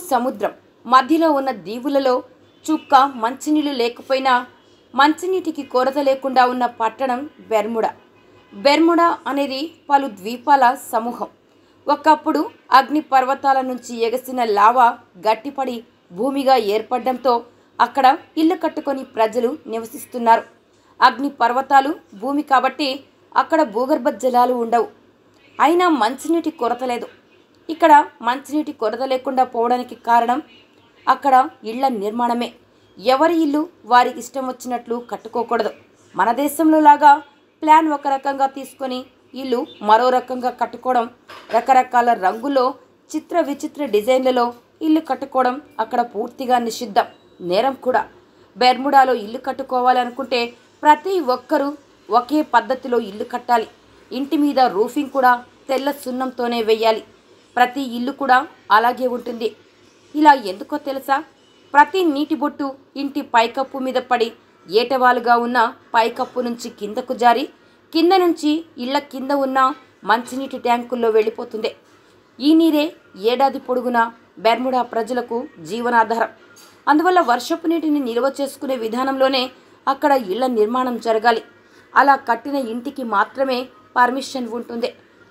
సముద్రం మధ్యలో ఉన్న దీవులలో చుక్క మంచినీళ్ళు లేకపోయినా మంచినీటికి కొరత లేకుండా ఉన్న పట్టణం బెర్ముడా. బెర్ముడా అనేది పలు ద్వీపాల సమూహం. ఒకప్పుడు అగ్ని పర్వతాల నుంచి ఎగసిన లావా గట్టిపడి భూమిగా ఏర్పడడంతో అక్కడ ఇల్లు కట్టుకొని ప్రజలు నివసిస్తున్నారు. అగ్ని పర్వతాలు భూమి కాబట్టి అక్కడ భూగర్భ జలాలు ఉండవు. అయినా మంచినీటి కొరత లేదు. ఇక్కడ మంచినీటి కొరత లేకుండా పోవడానికి కారణం అక్కడ ఇళ్ల నిర్మాణమే. ఎవరి ఇల్లు వారికి ఇష్టం వచ్చినట్లు కట్టుకోకూడదు. మన దేశంలో లాగా ప్లాన్ ఒక రకంగా తీసుకొని ఇల్లు మరో రకంగా కట్టుకోవడం, రకరకాల రంగుల్లో చిత్ర విచిత్ర డిజైన్లలో ఇల్లు కట్టుకోవడం అక్కడ పూర్తిగా నిషిద్ధం, నేరం కూడా. బెర్ముడాలో ఇల్లు కట్టుకోవాలనుకుంటే ప్రతి ఒక్కరూ ఒకే పద్ధతిలో ఇల్లు కట్టాలి. ఇంటి మీద రూఫింగ్ కూడా తెల్ల సున్నంతోనే వేయాలి. ప్రతి ఇల్లు కూడా అలాగే ఉంటుంది. ఇలా ఎందుకో తెలుసా? ప్రతి నీటి బొట్టు ఇంటి పైకప్పు మీద పడి ఏటవాలుగా ఉన్న పైకప్పు నుంచి కిందకు జారి కింద నుంచి ఇళ్ల కింద ఉన్న మంచినీటి ట్యాంకుల్లో వెళ్ళిపోతుంది. ఈ నీరే ఏడాది పొడుగునా బెర్ముడా ప్రజలకు జీవనాధారం. అందువల్ల వర్షపు నీటిని నిల్వ చేసుకునే విధానంలోనే అక్కడ ఇళ్ల నిర్మాణం జరగాలి. అలా కట్టిన ఇంటికి మాత్రమే పర్మిషన్ ఉంటుంది,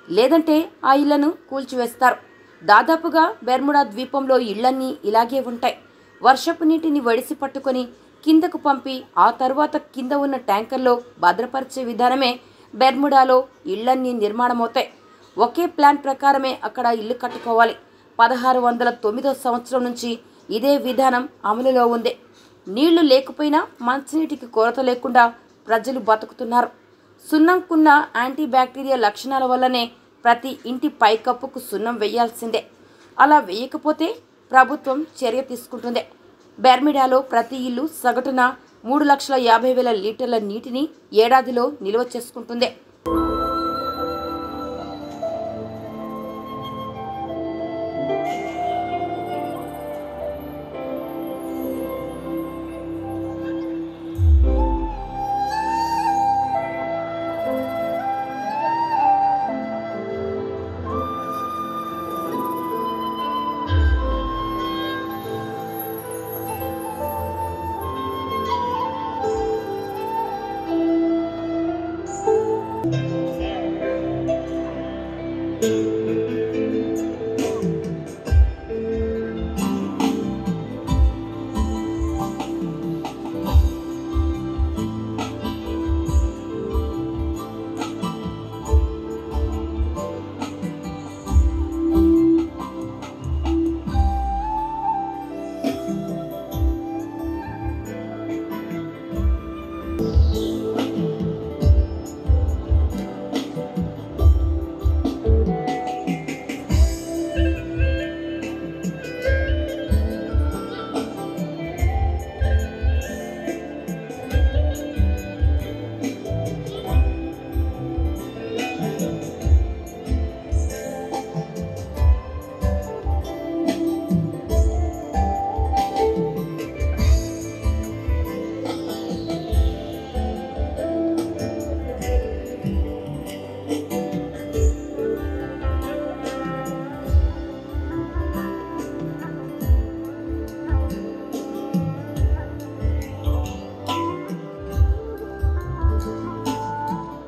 లేదంటే ఆ ఇళ్లను కూల్చివేస్తారు. దాదాపుగా బెర్ముడా ద్వీపంలో ఇళ్లన్నీ ఇలాగే ఉంటాయి. వర్షపు నీటిని వడిసి పట్టుకొని కిందకు పంపి ఆ తర్వాత కింద ఉన్న ట్యాంకర్లో భద్రపరిచే విధానమే బెర్ముడాలో ఇళ్లన్నీ నిర్మాణమవుతాయి. ఒకే ప్లాన్ ప్రకారమే అక్కడ ఇల్లు కట్టుకోవాలి. 1609 సంవత్సరం నుంచి ఇదే విధానం అమలులో ఉంది. నీళ్లు లేకపోయినా మంచినీటికి కొరత లేకుండా ప్రజలు బతుకుతున్నారు. సున్నంకున్న యాంటీ బ్యాక్టీరియా లక్షణాల వల్లనే ప్రతి ఇంటి పైకప్పుకు సున్నం వేయాల్సిందే. అలా వేయకపోతే ప్రభుత్వం చర్య తీసుకుంటుంది. బెర్ముడాలో ప్రతి ఇల్లు సగటున 3,50,000 లీటర్ల నీటిని ఏడాదిలో నిల్వ చేసుకుంటుంది.